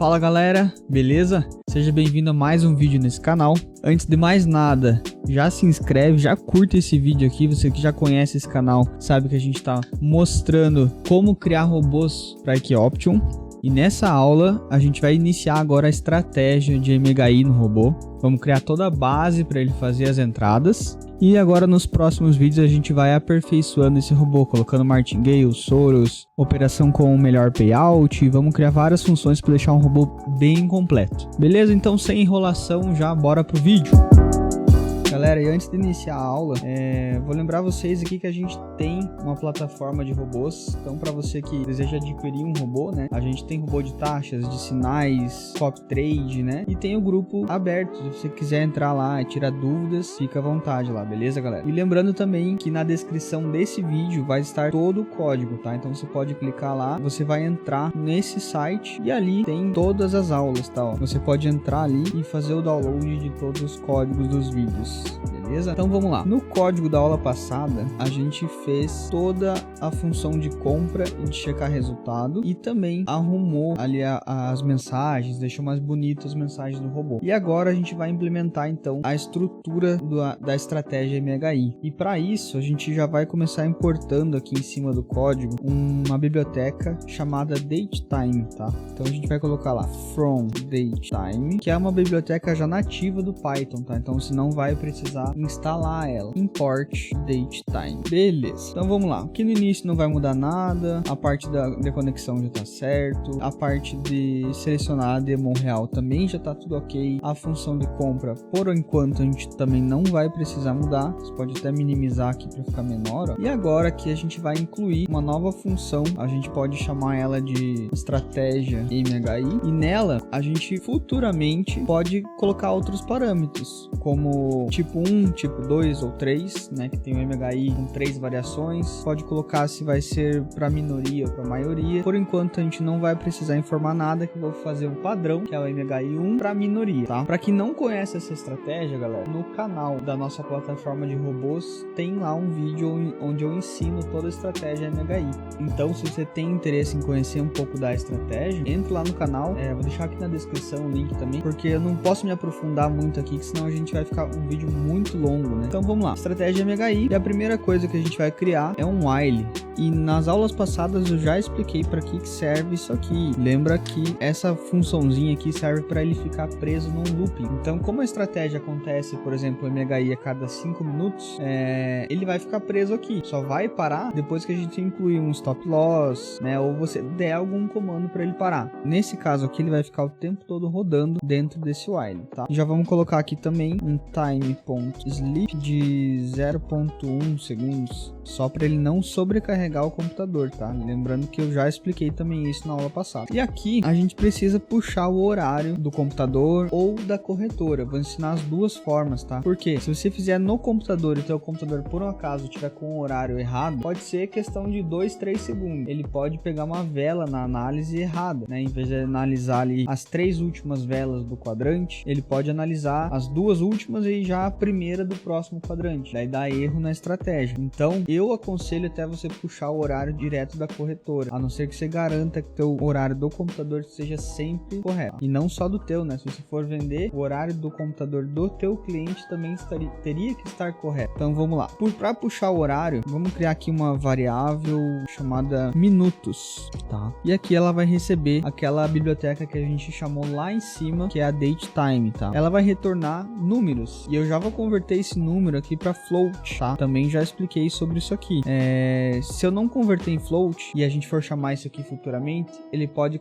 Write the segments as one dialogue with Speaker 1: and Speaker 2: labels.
Speaker 1: Fala galera, beleza? Seja bem-vindo a mais um vídeo nesse canal. Antes de mais nada, já se inscreve, já curta esse vídeo aqui. Você que já conhece esse canal sabe que a gente está mostrando como criar robôs para Equioption. E nessa aula a gente vai iniciar agora a estratégia de MHI no robô. Vamos criar toda a base para ele fazer as entradas. E agora nos próximos vídeos a gente vai aperfeiçoando esse robô, colocando martingale, Soros, operação com melhor payout. Vamos criar várias funções para deixar um robô bem completo. Beleza? Então sem enrolação, já bora pro vídeo. Galera, e antes de iniciar a aula, vou lembrar vocês aqui que a gente tem uma plataforma de robôs. Então, para você que deseja adquirir um robô, né? A gente tem robô de taxas, de sinais, copy trade, né? E tem o grupo aberto. Se você quiser entrar lá e tirar dúvidas, fica à vontade lá, beleza, galera? E lembrando também que na descrição desse vídeo vai estar todo o código, tá? Então você pode clicar lá, você vai entrar nesse site e ali tem todas as aulas, tá? Ó. Você pode entrar ali e fazer o download de todos os códigos dos vídeos. Beleza? Então vamos lá. No código da aula passada, a gente fez toda a função de compra e de checar resultado e também arrumou ali as mensagens, deixou mais bonitas as mensagens do robô. E agora a gente vai implementar então a estrutura da estratégia MHI. E para isso, a gente já vai começar importando aqui em cima do código uma biblioteca chamada datetime, tá? Então a gente vai colocar lá from datetime, que é uma biblioteca já nativa do Python, tá? Então você não vai precisar instalar ela. Import datetime. Beleza. Então vamos lá. Aqui no início não vai mudar nada. A parte da conexão já tá certo. A parte de selecionar a demon real também já tá tudo ok. A função de compra, por enquanto, a gente também não vai precisar mudar. Você pode até minimizar aqui para ficar menor, ó. E agora aqui a gente vai incluir uma nova função. A gente pode chamar ela de estratégia MHI. E nela a gente futuramente pode colocar outros parâmetros, como tipo 1, tipo 2 ou 3, né, que tem o MHI com 3 variações. Pode colocar se vai ser para minoria ou para maioria. Por enquanto a gente não vai precisar informar nada, que eu vou fazer um padrão, que é o MHI 1 para minoria, tá? Para quem não conhece essa estratégia, galera, no canal da nossa plataforma de robôs tem lá um vídeo onde eu ensino toda a estratégia MHI. Então, se você tem interesse em conhecer um pouco da estratégia, entre lá no canal. Vou deixar aqui na descrição o link também, porque eu não posso me aprofundar muito aqui, que senão a gente vai ficar um vídeo muito longo, né? Então vamos lá, estratégia MHI, e a primeira coisa que a gente vai criar é um while. E nas aulas passadas eu já expliquei para que serve isso aqui. Lembra que essa funçãozinha aqui serve para ele ficar preso num looping. Então, como a estratégia acontece, por exemplo, o MHI a cada 5 minutos, ele vai ficar preso aqui. Só vai parar depois que a gente incluir um stop loss, né? Ou você der algum comando para ele parar. Nesse caso aqui, ele vai ficar o tempo todo rodando dentro desse while, tá? E já vamos colocar aqui também um time.sleep de 0.1 segundos, só para ele não sobrecarregar o computador, tá? Lembrando que eu já expliquei também isso na aula passada. E aqui a gente precisa puxar o horário do computador ou da corretora. Vou ensinar as duas formas, tá? Porque se você fizer no computador e o teu computador por um acaso tiver com o horário errado, pode ser questão de 2, 3 segundos. Ele pode pegar uma vela na análise errada, né? Em vez de analisar ali as 3 últimas velas do quadrante, ele pode analisar as 2 últimas e já a primeira do próximo quadrante. Daí dá erro na estratégia. Então, eu aconselho até você puxar o horário direto da corretora, a não ser que você garanta que o horário do computador seja sempre correto. E não só do teu, né? Se você for vender, o horário do computador do teu cliente também teria que estar correto. Então vamos lá. Para puxar o horário, vamos criar aqui uma variável chamada minutos, tá? E aqui ela vai receber aquela biblioteca que a gente chamou lá em cima, que é a datetime, tá? Ela vai retornar números. E eu já vou converter esse número aqui para float, tá? Também já expliquei sobre isso aqui. Se eu não converter em float e a gente for chamar isso aqui futuramente, ele pode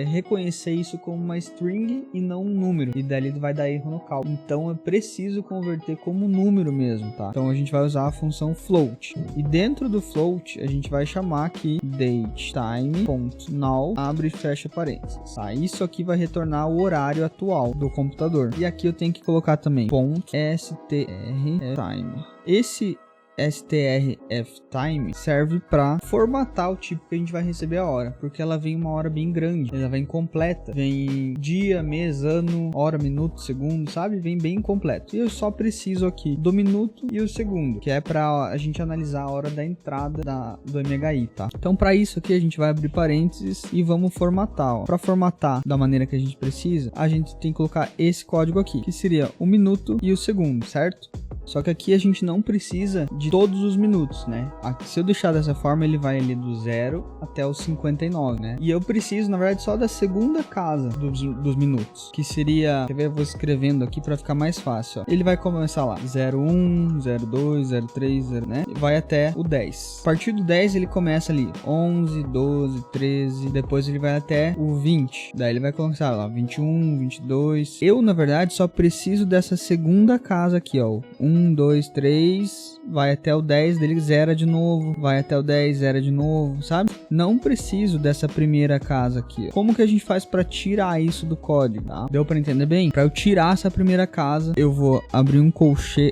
Speaker 1: reconhecer isso como uma string e não um número, e daí ele vai dar erro no cálculo. Então é preciso converter como número mesmo, tá? Então a gente vai usar a função float, e dentro do float a gente vai chamar aqui datetime.now, abre e fecha parênteses, tá? Isso aqui vai retornar o horário atual do computador. E aqui eu tenho que colocar também .str time. Esse strftime serve para formatar o tipo que a gente vai receber a hora, porque ela vem uma hora bem grande, ela vem completa, vem dia, mês, ano, hora, minuto, segundo, sabe? Vem bem completo. E eu só preciso aqui do minuto e o segundo, que é para a gente analisar a hora da entrada do MHI, tá? Então para isso aqui a gente vai abrir parênteses e vamos formatar. Para formatar da maneira que a gente precisa, a gente tem que colocar esse código aqui, que seria o minuto e o segundo, certo? Só que aqui a gente não precisa de todos os minutos, né? Aqui, se eu deixar dessa forma, ele vai ali do 0 até o 59, né? E eu preciso, na verdade, só da segunda casa dos minutos, que seria... Quer ver? Eu vou escrevendo aqui para ficar mais fácil, ó. Ele vai começar lá, 01, 02, 03, 0, né? Vai até o 10. A partir do 10, ele começa ali, 11, 12, 13, depois ele vai até o 20. Daí ele vai começar lá, 21, 22. Eu, na verdade, só preciso dessa segunda casa aqui, ó. 1, 2, 3, vai até o 10, dele zera de novo, vai até o 10, zera de novo, sabe? Não preciso dessa primeira casa aqui. Como que a gente faz para tirar isso do código, tá? Deu para entender bem? Para eu tirar essa primeira casa, eu vou abrir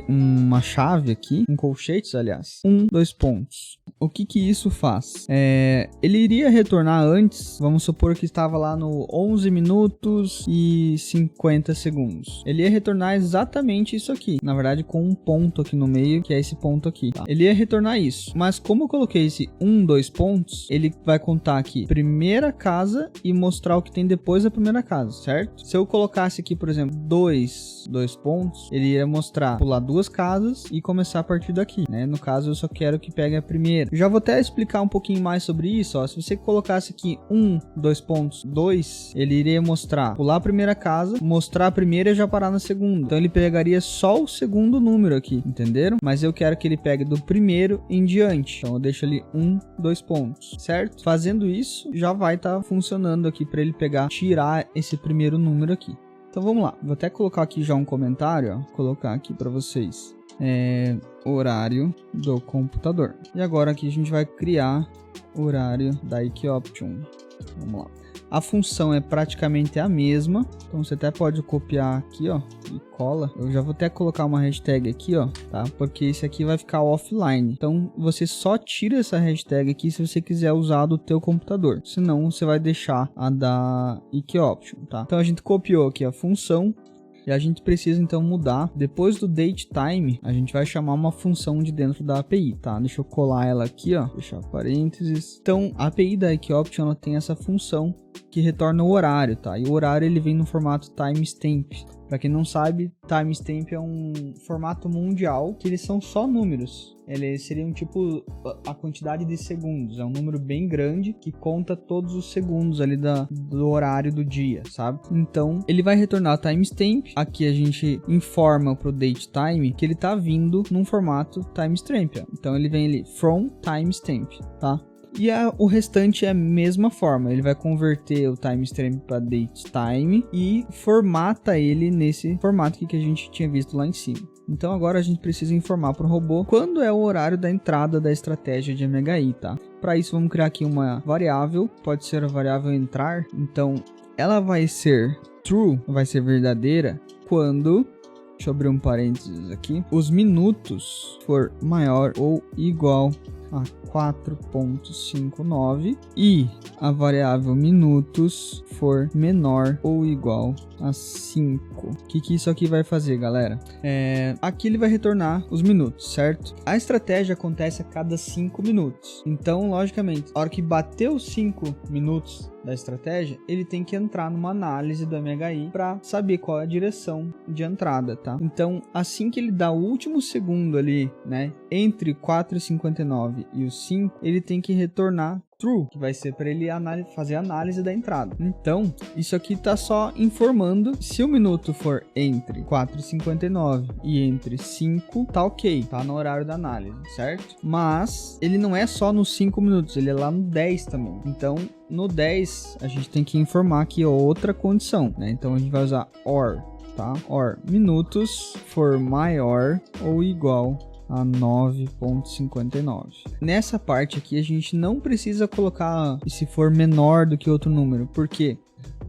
Speaker 1: uma chave aqui, colchetes, aliás. 2 pontos. O que isso faz? Ele iria retornar antes, vamos supor que estava lá no 11 minutos e 50 segundos. Ele ia retornar exatamente isso aqui, na verdade com um ponto aqui no meio, que é esse ponto aqui, tá? Ele ia retornar isso, mas como eu coloquei esse 2 pontos, ele vai contar aqui primeira casa e mostrar o que tem depois da primeira casa, certo? Se eu colocasse aqui, por exemplo, 2 pontos, ele ia mostrar, pular 2 casas e começar a partir daqui, né? No caso, eu só quero que pegue a primeira. Já vou até explicar um pouquinho mais sobre isso, ó. Se você colocasse aqui 2 pontos, 2, ele iria mostrar, pular a primeira casa, mostrar a primeira e já parar na segunda. Então ele pegaria só o segundo número aqui, entenderam? Mas eu quero que ele pegue do primeiro em diante. Então eu deixo ali 2 pontos, certo? Fazendo isso, já vai estar funcionando aqui para ele pegar, tirar esse primeiro número aqui. Então vamos lá. Vou até colocar aqui já um comentário, ó. Colocar aqui para vocês. Horário do computador. E agora aqui a gente vai criar horário da Equioption. Vamos lá. A função é praticamente a mesma, então você até pode copiar aqui, ó, e cola. Eu já vou até colocar uma hashtag aqui, ó, tá? Porque esse aqui vai ficar offline. Então você só tira essa hashtag aqui se você quiser usar do teu computador. Senão você vai deixar a da Equioption, tá? Então a gente copiou aqui a função. E a gente precisa então mudar. Depois do datetime, a gente vai chamar uma função de dentro da API, tá? Deixa eu colar ela aqui, ó. Fechar parênteses. Então, a API da Equioption, ela tem essa função que retorna o horário, tá? E o horário, ele vem no formato timestamp. Para quem não sabe, timestamp é um formato mundial que eles são só números. Eles seriam tipo a quantidade de segundos. É um número bem grande que conta todos os segundos ali do horário do dia, sabe? Então, ele vai retornar timestamp. Aqui a gente informa pro datetime que ele tá vindo num formato timestamp. Ó. Então, ele vem ali from timestamp, tá? E o restante é a mesma forma. Ele vai converter o timestamp para datetime e formata ele nesse formato que a gente tinha visto lá em cima. Então agora a gente precisa informar para o robô quando é o horário da entrada da estratégia de MHI, tá? Para isso vamos criar aqui uma variável, pode ser a variável entrar. Então ela vai ser true, vai ser verdadeira quando... Deixa eu abrir um parênteses aqui. Os minutos for maior ou igual a 4.59 e a variável minutos for menor ou igual a 5. O que isso aqui vai fazer, galera? Aqui ele vai retornar os minutos, certo? A estratégia acontece a cada 5 minutos. Então, logicamente, a hora que bater os 5 minutos da estratégia, ele tem que entrar numa análise do MHI para saber qual é a direção de entrada, tá? Então, assim que ele dá o último segundo ali, né, entre 4,59 e os 5, ele tem que retornar true, que vai ser para ele fazer a análise da entrada. Então, isso aqui tá só informando se o minuto for entre 4,59 e entre 5, tá ok, tá no horário da análise, certo? Mas ele não é só nos 5 minutos, ele é lá no 10 também. Então, no 10, a gente tem que informar aqui outra condição, né? Então, a gente vai usar OR, tá? OR, minutos for maior ou igual a 9.59. Nessa parte aqui a gente não precisa colocar se for menor do que outro número, porque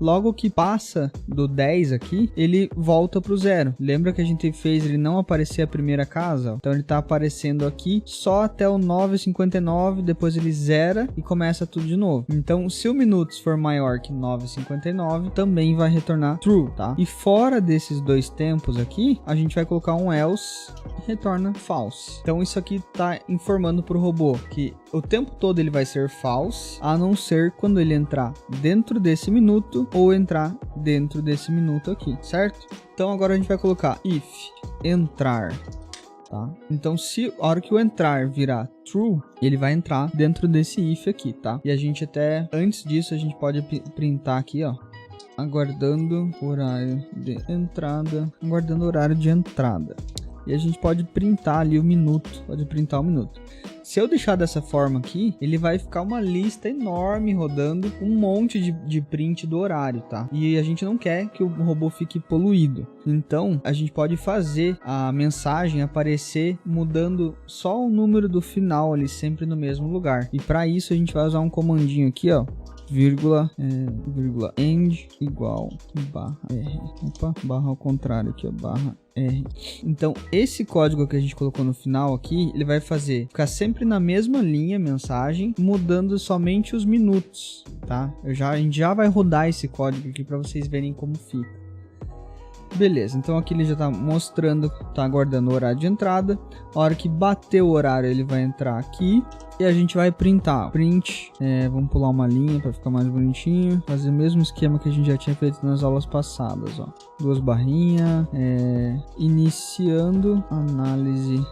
Speaker 1: logo que passa do 10 aqui, ele volta pro 0. Lembra que a gente fez ele não aparecer a primeira casa? Então ele tá aparecendo aqui só até o 9,59, depois ele zera e começa tudo de novo. Então se o minutos for maior que 9,59, também vai retornar true, tá? E fora desses dois tempos aqui, a gente vai colocar um else e retorna false. Então isso aqui tá informando pro robô que o tempo todo ele vai ser false, a não ser quando ele entrar dentro desse minuto ou entrar dentro desse minuto aqui, certo? Então agora a gente vai colocar if entrar, tá? Então se a hora que o entrar virar true, ele vai entrar dentro desse if aqui, tá? E a gente até, antes disso, a gente pode printar aqui, ó, aguardando horário de entrada, aguardando horário de entrada. E a gente pode printar ali o minuto, pode printar o minuto. Se eu deixar dessa forma aqui, ele vai ficar uma lista enorme rodando, um monte de print do horário, tá? E a gente não quer que o robô fique poluído. Então, a gente pode fazer a mensagem aparecer mudando só o número do final ali, sempre no mesmo lugar. E para isso a gente vai usar um comandinho aqui, ó. Vírgula end igual barra R. Opa, barra ao contrário aqui, ó, barra R. Então, esse código que a gente colocou no final aqui, ele vai ficar sempre na mesma linha mensagem, mudando somente os minutos, tá? A gente já vai rodar esse código aqui para vocês verem como fica. Beleza, então aqui ele já está mostrando, está aguardando o horário de entrada. A hora que bater o horário, ele vai entrar aqui e a gente vai printar. Print, vamos pular uma linha para ficar mais bonitinho. Fazer o mesmo esquema que a gente já tinha feito nas aulas passadas, ó. Duas barrinhas, iniciando análise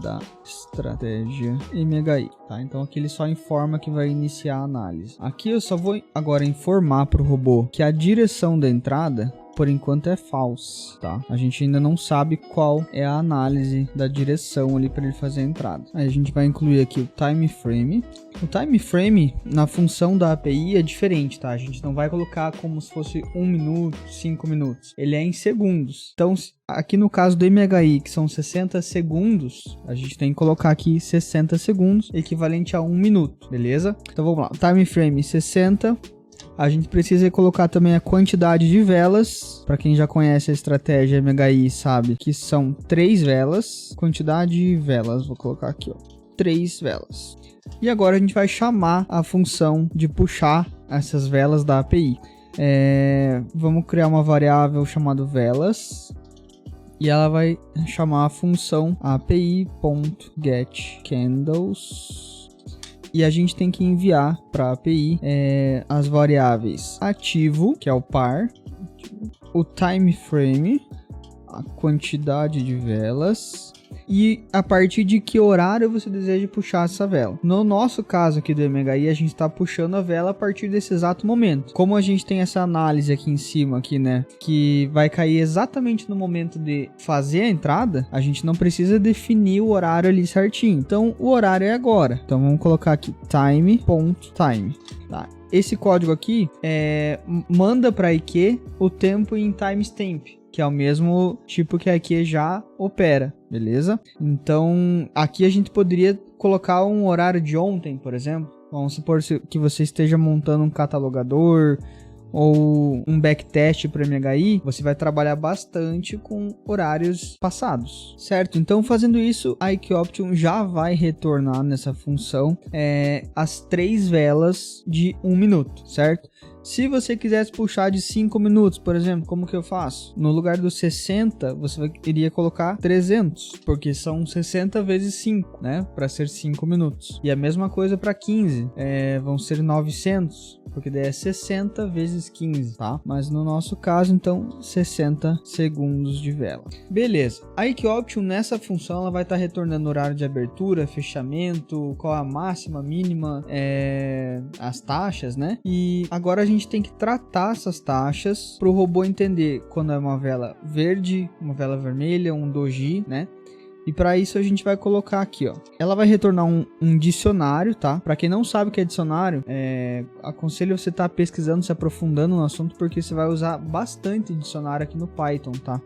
Speaker 1: da estratégia MHI, tá? Então aqui ele só informa que vai iniciar a análise. Aqui eu só vou agora informar para o robô que a direção da entrada por enquanto é false, tá? A gente ainda não sabe qual é a análise da direção ali para ele fazer a entrada. Aí a gente vai incluir aqui o time frame. O time frame na função da API é diferente, tá? A gente não vai colocar como se fosse 1 minuto, 5 minutos. Ele é em segundos. Então, aqui no caso do MHI, que são 60 segundos, a gente tem que colocar aqui 60 segundos, equivalente a 1 minuto, beleza? Então vamos lá, time frame 60. A gente precisa colocar também a quantidade de velas. Para quem já conhece a estratégia MHI sabe que são 3 velas. Quantidade de velas, vou colocar aqui, ó, 3 velas. E agora a gente vai chamar a função de puxar essas velas da API. Vamos criar uma variável chamada velas. E ela vai chamar a função api.getCandles. E a gente tem que enviar para a API as variáveis ativo, que é o par, o time frame, a quantidade de velas e a partir de que horário você deseja puxar essa vela. No nosso caso aqui do MHI, a gente está puxando a vela a partir desse exato momento. Como a gente tem essa análise aqui em cima, aqui, né, que vai cair exatamente no momento de fazer a entrada, a gente não precisa definir o horário ali certinho. Então, o horário é agora. Então, vamos colocar aqui time.time. Tá? Esse código aqui manda para a IQ o tempo em timestamp, que é o mesmo tipo que a IQ já opera, beleza? Então, aqui a gente poderia colocar um horário de ontem, por exemplo. Vamos supor que você esteja montando um catalogador ou um backtest para MHI, você vai trabalhar bastante com horários passados, certo? Então, fazendo isso, a IQ Option já vai retornar nessa função as 3 velas de 1 minuto, certo? Se você quisesse puxar de 5 minutos, por exemplo, como que eu faço? No lugar dos 60, você iria colocar 300, porque são 60 vezes 5, né? Para ser 5 minutos. E a mesma coisa para 15, vão ser 900, porque daí é 60 vezes 15, tá? Mas no nosso caso, então, 60 segundos de vela. Beleza. A IQ Option nessa função, ela vai estar retornando horário de abertura, fechamento, qual a máxima, mínima, as taxas, né? E agora a gente tem que tratar essas taxas para o robô entender quando é uma vela verde, uma vela vermelha, um doji, né? E para isso a gente vai colocar aqui, ó. Ela vai retornar um dicionário, tá? Para quem não sabe o que é dicionário, aconselho você estar pesquisando, se aprofundando no assunto, porque você vai usar bastante dicionário aqui no Python, tá?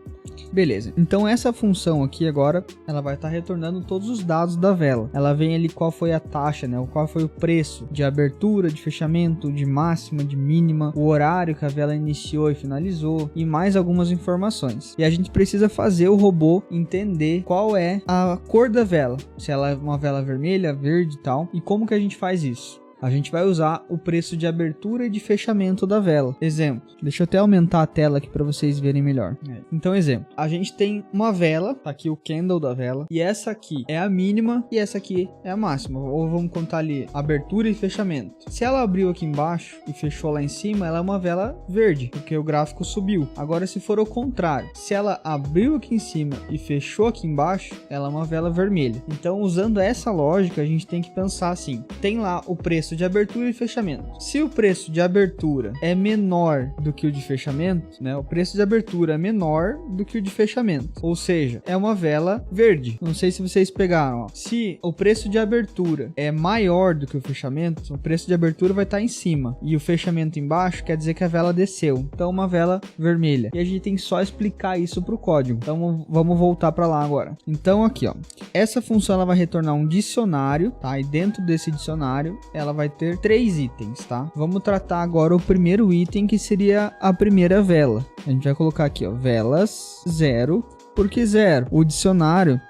Speaker 1: Beleza. Então essa função aqui agora, ela vai estar retornando todos os dados da vela. Ela vem ali qual foi a taxa, né? Qual foi o preço de abertura, de fechamento, de máxima, de mínima, o horário que a vela iniciou e finalizou e mais algumas informações. E a gente precisa fazer o robô entender qual é a cor da vela, se ela é uma vela vermelha, verde e tal, e como que a gente faz isso. A gente vai usar o preço de abertura e de fechamento da vela. Exemplo, deixa eu até aumentar a tela aqui para vocês verem melhor. Então, exemplo, a gente tem uma vela, tá aqui o candle da vela, e essa aqui é a mínima e essa aqui é a máxima. Ou vamos contar ali, abertura e fechamento. Se ela abriu aqui embaixo e fechou lá em cima, ela é uma vela verde, porque o gráfico subiu. Agora, se for o contrário, se ela abriu aqui em cima e fechou aqui embaixo, ela é uma vela vermelha. Então, usando essa lógica, a gente tem que pensar assim, tem lá o preço de abertura e fechamento. Se o preço de abertura é menor do que o de fechamento, né? O preço de abertura é menor do que o de fechamento. Ou seja, é uma vela verde. Não sei se vocês pegaram, ó. Se o preço de abertura é maior do que o fechamento, o preço de abertura vai estar em cima e o fechamento embaixo, quer dizer que a vela desceu. Então, uma vela vermelha. E a gente tem que só explicar isso para o código. Então, vamos voltar para lá agora. Então, aqui, ó. Essa função ela vai retornar um dicionário, tá? E dentro desse dicionário, ela vai ter 3 itens, tá? Vamos tratar agora o primeiro item, que seria a primeira vela. A gente vai colocar aqui, ó, velas 0, porque 0. O dicionário,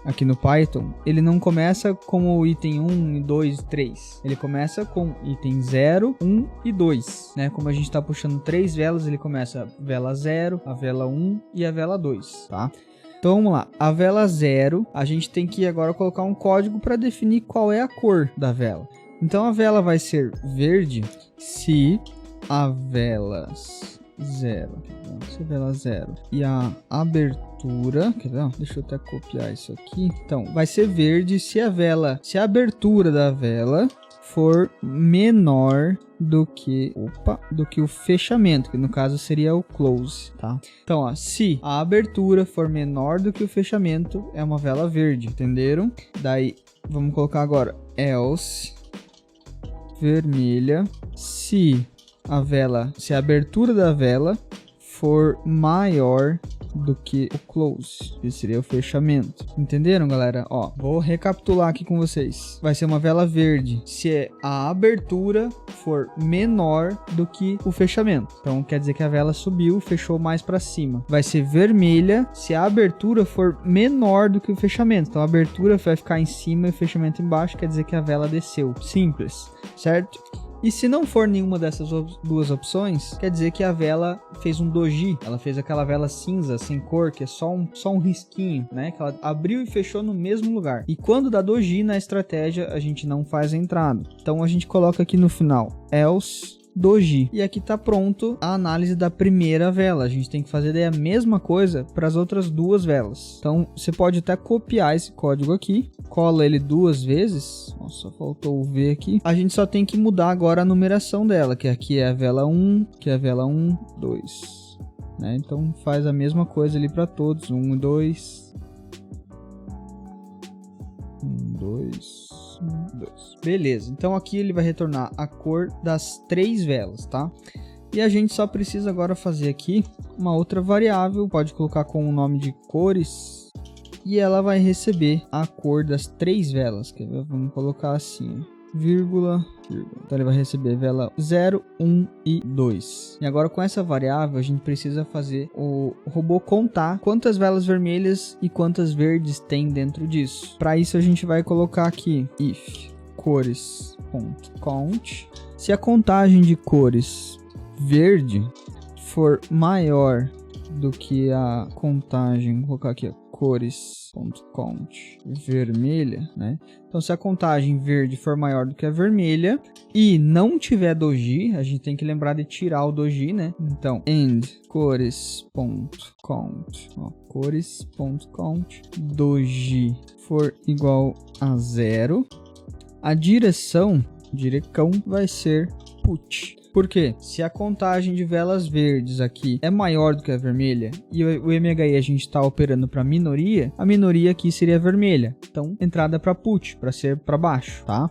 Speaker 1: aqui no Python, ele não começa com o item 1, 2, 3. Ele começa com item 0, 1 e 2, né? Como a gente tá puxando 3 velas, ele começa a vela 0, a vela 1 e a vela 2, tá? Então vamos lá, a vela 0, a gente tem que agora colocar um código para definir qual é a cor da vela. Então a vela vai ser verde se a vela 0 e a abertura, deixa eu até copiar isso aqui. Então vai ser verde se a abertura da vela for menor do que o fechamento, que no caso seria o close, tá? Então, ó, se a abertura for menor do que o fechamento, é uma vela verde, entenderam? Daí, vamos colocar agora else vermelha se a abertura da vela for maior do que o close, que seria o fechamento. Entenderam, galera? Ó, vou recapitular aqui com vocês. Vai ser uma vela verde se a abertura for menor do que o fechamento. Então, quer dizer que a vela subiu, fechou mais para cima. Vai ser vermelha se a abertura for menor do que o fechamento. Então, a abertura vai ficar em cima e o fechamento embaixo, quer dizer que a vela desceu. Simples, certo? E se não for nenhuma dessas duas opções, quer dizer que a vela fez um doji, ela fez aquela vela cinza, sem cor, que é só um risquinho, né? Que ela abriu e fechou no mesmo lugar. E quando dá doji na estratégia, a gente não faz a entrada. Então a gente coloca aqui no final, else doji. E aqui tá pronto a análise da primeira vela. A gente tem que fazer daí a mesma coisa para as outras duas velas. Então você pode até copiar esse código aqui, cola ele 2 vezes. Nossa, faltou o V aqui. A gente só tem que mudar agora a numeração dela, que aqui é a vela 1, que é a vela 1, 2. Né? Então faz a mesma coisa ali para todos. 1 e 2. 1, 2. 2. Beleza, então aqui ele vai retornar a cor das 3 velas, tá? E a gente só precisa agora fazer aqui uma outra variável, pode colocar com o nome de cores, e ela vai receber a cor das 3 velas, quer ver? Vamos colocar assim, vírgula. Então ele vai receber vela 0, 1 e 2. E agora com essa variável a gente precisa fazer o robô contar quantas velas vermelhas e quantas verdes tem dentro disso. Para isso a gente vai colocar aqui if cores.count. Se a contagem de cores verde for maior do que a contagem, vou colocar aqui, cores.count vermelha, né? Então, se a contagem verde for maior do que a vermelha e não tiver doji, a gente tem que lembrar de tirar o doji, né? Então, end cores.count, cores.count doji for igual a 0, a direcão vai ser put. Por quê? Se a contagem de velas verdes aqui é maior do que a vermelha e o MHI a gente está operando para minoria, a minoria aqui seria vermelha. Então, entrada para put, para ser para baixo, tá?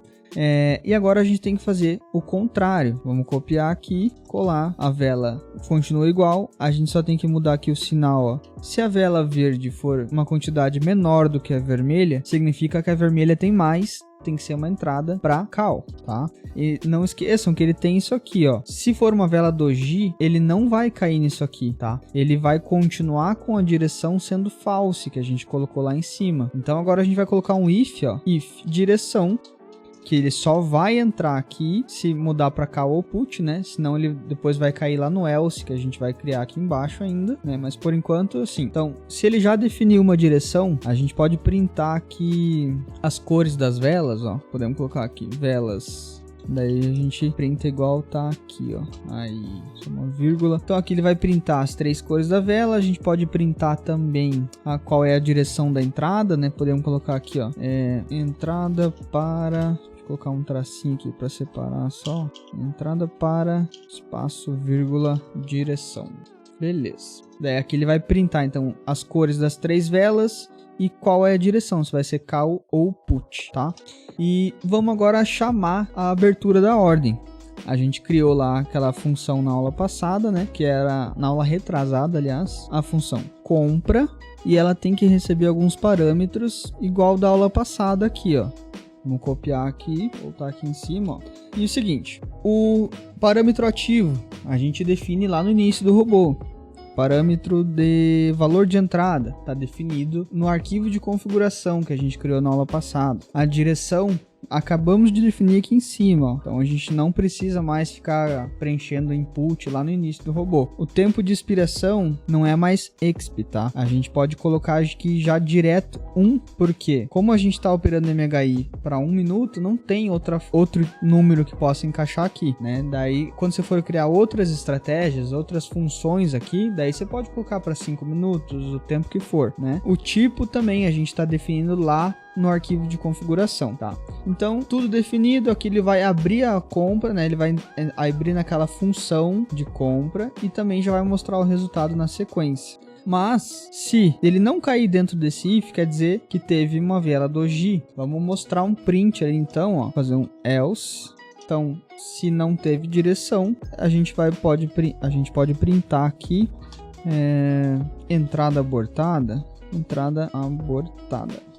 Speaker 1: E agora a gente tem que fazer o contrário. Vamos copiar aqui, colar. A vela continua igual, a gente só tem que mudar aqui o sinal, ó. Se a vela verde for uma quantidade menor do que a vermelha, significa que a vermelha tem mais, tem que ser uma entrada para cal, tá? E não esqueçam que ele tem isso aqui, ó. Se for uma vela doji, ele não vai cair nisso aqui, tá? Ele vai continuar com a direção sendo false, que a gente colocou lá em cima. Então agora a gente vai colocar um if, ó. If direção, que ele só vai entrar aqui se mudar para cal ou put, né? Senão ele depois vai cair lá no else, que a gente vai criar aqui embaixo ainda, né? Mas por enquanto, assim. Então, se ele já definiu uma direção, a gente pode printar aqui as cores das velas, ó. Podemos colocar aqui, velas. Daí a gente printa igual tá aqui, ó. Aí, só uma vírgula. Então aqui ele vai printar as 3 cores da vela. A gente pode printar também qual é a direção da entrada, né? Podemos colocar aqui, ó. Entrada para... colocar um tracinho aqui para separar só. Entrada para espaço, vírgula, direção. Beleza. Daí aqui ele vai printar então as cores das 3 velas e qual é a direção, se vai ser cal ou put, tá? E vamos agora chamar a abertura da ordem. A gente criou lá aquela função na aula passada, né? Que era na aula retrasada, aliás, a função compra, e ela tem que receber alguns parâmetros igual da aula passada aqui, ó. Vamos copiar aqui, voltar aqui em cima, ó. E o seguinte, o parâmetro ativo a gente define lá no início do robô. Parâmetro de valor de entrada está definido no arquivo de configuração que a gente criou na aula passada. A direção acabamos de definir aqui em cima, ó. Então a gente não precisa mais ficar preenchendo input lá no início do robô. O tempo de expiração não é mais exp, tá? A gente pode colocar aqui já direto 1, porque como a gente está operando MHI para 1 minuto, não tem outro número que possa encaixar aqui, né? Daí quando você for criar outras estratégias, outras funções aqui, daí você pode colocar para 5 minutos, o tempo que for, né? O tipo também a gente está definindo lá no arquivo de configuração, tá? Então, tudo definido, aqui ele vai abrir a compra, né? Ele vai abrir naquela função de compra e também já vai mostrar o resultado na sequência. Mas, se ele não cair dentro desse if, quer dizer que teve uma vela doji. Vamos mostrar um print ali então, ó. Fazer um else. Então, se não teve direção, a gente pode printar aqui entrada abortada. Entrada abortada.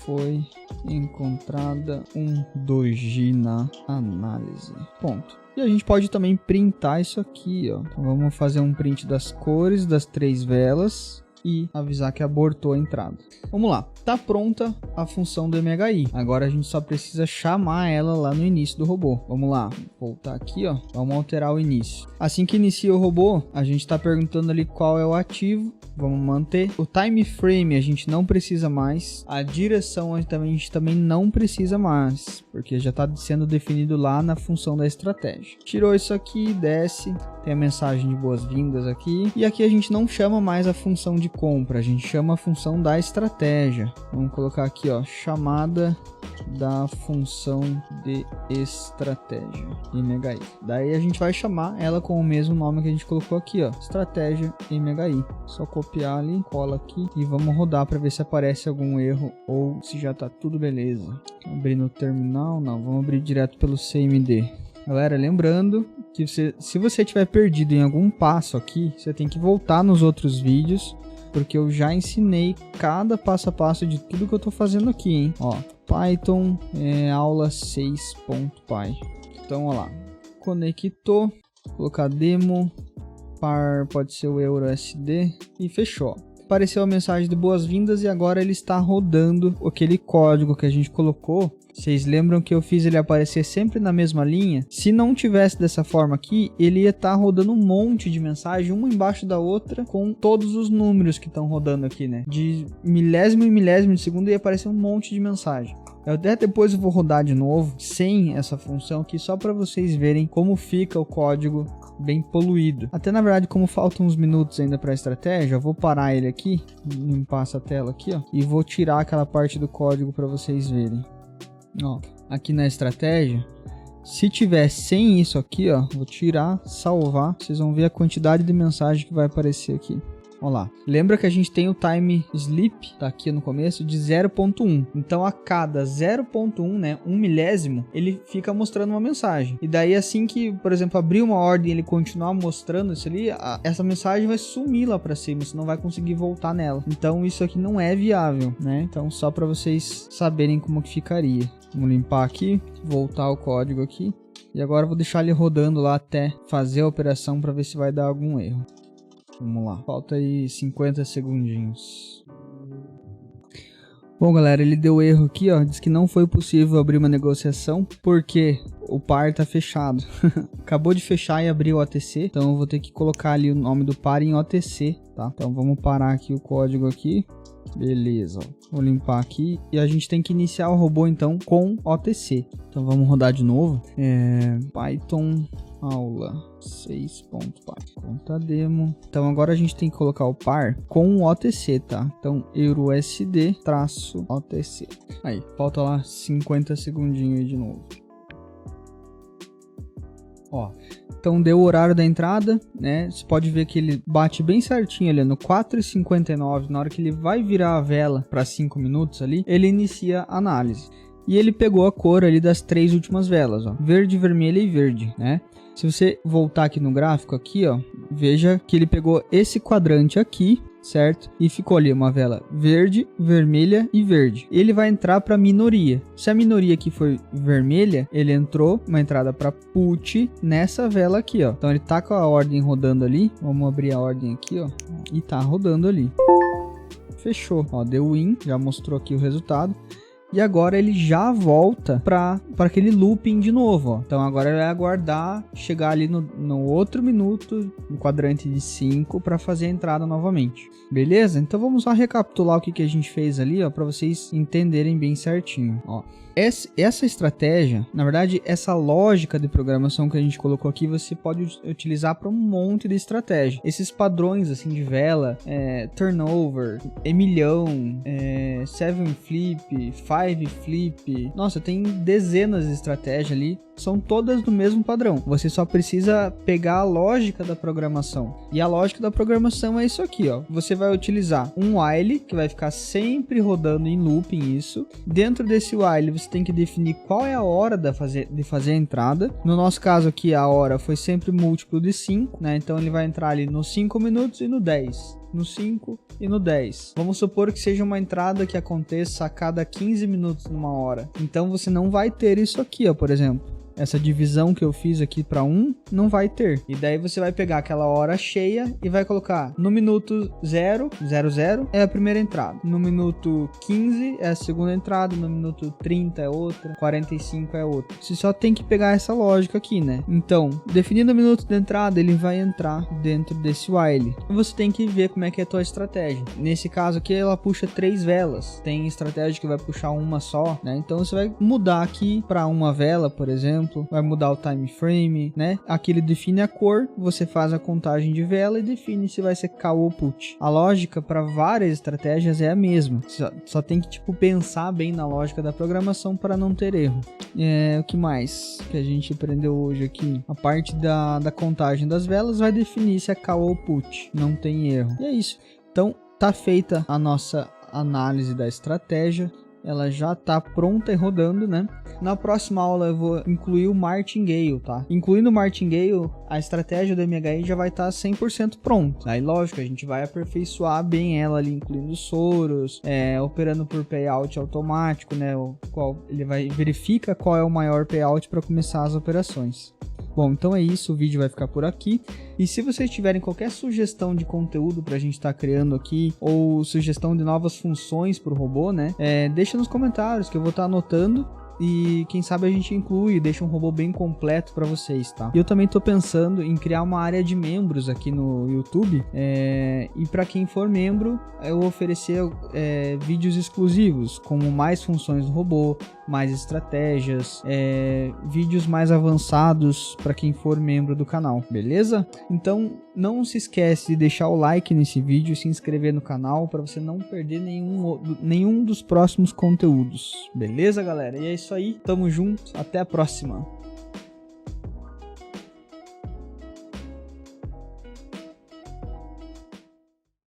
Speaker 1: Foi encontrada um doji na análise. Ponto. E a gente pode também printar isso aqui, ó. Então vamos fazer um print das cores das 3 velas e avisar que abortou a entrada. Vamos lá. Tá pronta a função do MHI. Agora a gente só precisa chamar ela lá no início do robô. Vamos lá. Voltar aqui, ó. Vamos alterar o início. Assim que inicia o robô, a gente está perguntando ali qual é o ativo. Vamos manter. O time frame a gente não precisa mais. A direção a gente também não precisa mais, porque já está sendo definido lá na função da estratégia. Tirou isso aqui, desce. Tem a mensagem de boas-vindas aqui. E aqui a gente não chama mais a função de compra, a gente chama a função da estratégia. Vamos colocar aqui, ó, chamada da função de estratégia MHI. Daí a gente vai chamar ela com o mesmo nome que a gente colocou aqui, ó, estratégia MHI. Só copiar ali, cola aqui e vamos rodar para ver se aparece algum erro ou se já tá tudo beleza. Abrir no terminal, não, vamos abrir direto pelo CMD. Galera, lembrando que se você tiver perdido em algum passo aqui, você tem que voltar nos outros vídeos, porque eu já ensinei cada passo a passo de tudo que eu tô fazendo aqui, hein? Ó, Python, aula 6.py. Então, ó lá, conectou, colocar demo, par pode ser o EURUSD e fechou. Apareceu a mensagem de boas-vindas e agora ele está rodando aquele código que a gente colocou. Vocês lembram que eu fiz ele aparecer sempre na mesma linha? Se não tivesse dessa forma aqui, ele ia estar rodando um monte de mensagem, uma embaixo da outra, com todos os números que estão rodando aqui, né? De milésimo em milésimo de segundo ia aparecer um monte de mensagem. Até depois eu vou rodar de novo, sem essa função aqui, só para vocês verem como fica o código bem poluído. Até na verdade, como faltam uns minutos ainda para a estratégia, eu vou parar ele aqui, limpar essa tela aqui, ó, e vou tirar aquela parte do código para vocês verem. Ó, aqui na estratégia, Se tiver sem isso aqui, ó, vou tirar, salvar, vocês vão ver a quantidade de mensagem que vai aparecer aqui. Olha lá. Lembra que a gente tem o time sleep, tá aqui no começo, de 0.1. Então a cada 0.1, né, 1 milésimo, ele fica mostrando uma mensagem. E daí assim que, por exemplo, abrir uma ordem e ele continuar mostrando isso ali, essa mensagem vai sumir lá pra cima, você não vai conseguir voltar nela. Então isso aqui não é viável, né? Então só pra vocês saberem como que ficaria. Vamos limpar aqui, voltar o código aqui. E agora eu vou deixar ele rodando lá até fazer a operação pra ver se vai dar algum erro. Vamos lá, falta aí 50 segundinhos. Bom, galera, ele deu erro aqui, ó. Diz que não foi possível abrir uma negociação porque o par tá fechado. Acabou de fechar e abrir o OTC, então eu vou ter que colocar ali o nome do par em OTC, tá? Então vamos parar aqui o código aqui. Beleza, vou limpar aqui e a gente tem que iniciar o robô então com OTC. Então vamos rodar de novo. Python aula 6.py conta demo. Então agora a gente tem que colocar o par com o OTC, tá? Então EURUSD traço OTC. Aí, falta lá 50 segundinhos aí de novo. Ó, então deu o horário da entrada, né? Você pode ver que ele bate bem certinho ali no 4h59. Na hora que ele vai virar a vela para 5 minutos ali, ele inicia a análise. E ele pegou a cor ali das 3 últimas velas, ó, verde, vermelha e verde, né? Se você voltar aqui no gráfico aqui, ó, veja que ele pegou esse quadrante aqui, certo? E ficou ali uma vela verde, vermelha e verde. Ele vai entrar para minoria. Se a minoria aqui for vermelha, ele entrou uma entrada para put nessa vela aqui, ó. Então ele tá com a ordem rodando ali. Vamos abrir a ordem aqui, ó, e tá rodando ali. Fechou, ó, deu win, já mostrou aqui o resultado. E agora ele já volta para aquele looping de novo, ó. Então agora ele vai aguardar chegar ali no outro minuto, no quadrante de 5, para fazer a entrada novamente. Beleza? Então vamos só recapitular o que a gente fez ali, ó, para vocês entenderem bem certinho, ó. Essa estratégia, na verdade, essa lógica de programação que a gente colocou aqui, você pode utilizar para um monte de estratégia. Esses padrões assim de vela, turnover, milhão, 7 flip, 5 flip, nossa, tem dezenas de estratégias ali. São todas do mesmo padrão. Você só precisa pegar a lógica da programação. E a lógica da programação é isso aqui, ó. Você vai utilizar um while, que vai ficar sempre rodando em looping isso. Dentro desse while, você tem que definir qual é a hora de fazer a entrada. No nosso caso aqui, a hora foi sempre múltiplo de 5, né? Então ele vai entrar ali nos 5 minutos e no 10. No 5 e no 10. Vamos supor que seja uma entrada que aconteça a cada 15 minutos numa hora. Então você não vai ter isso aqui, ó, por exemplo. Essa divisão que eu fiz aqui para 1 não vai ter. E daí você vai pegar aquela hora cheia e vai colocar no minuto 0 é a primeira entrada. No minuto 15 é a segunda entrada. No minuto 30 é outra. 45 é outra. Você só tem que pegar essa lógica aqui, né? Então, definindo o minuto de entrada, ele vai entrar dentro desse while. E você tem que ver como é que é a tua estratégia. Nesse caso aqui, ela puxa 3 velas. Tem estratégia que vai puxar uma só, né? Então você vai mudar aqui para uma vela, por exemplo. Vai mudar o time frame, né? Aqui ele define a cor, você faz a contagem de vela e define se vai ser call ou put. A lógica para várias estratégias é a mesma. Só tem que pensar bem na lógica da programação para não ter erro. O que mais que a gente aprendeu hoje aqui? A parte da contagem das velas vai definir se é call ou put. Não tem erro. E é isso. Então tá feita a nossa análise da estratégia. Ela já está pronta e rodando, né? Na próxima aula eu vou incluir o martingale, tá? Incluindo o martingale, a estratégia do MHI já vai estar 100% pronta. Aí, lógico, a gente vai aperfeiçoar bem ela ali, incluindo soros, operando por payout automático, né? Ele verifica qual é o maior payout para começar as operações. Bom, então é isso, o vídeo vai ficar por aqui. E se vocês tiverem qualquer sugestão de conteúdo pra gente estar criando aqui, ou sugestão de novas funções pro robô, né? Deixa nos comentários que eu vou estar anotando. E quem sabe a gente inclui, deixa um robô bem completo para vocês, tá? E eu também tô pensando em criar uma área de membros aqui no YouTube. E para quem for membro, eu oferecer vídeos exclusivos, como mais funções do robô, mais estratégias, vídeos mais avançados para quem for membro do canal, beleza? Então não se esquece de deixar o like nesse vídeo, se inscrever no canal para você não perder nenhum dos próximos conteúdos, beleza, galera? E é isso aí, tamo junto, até a próxima!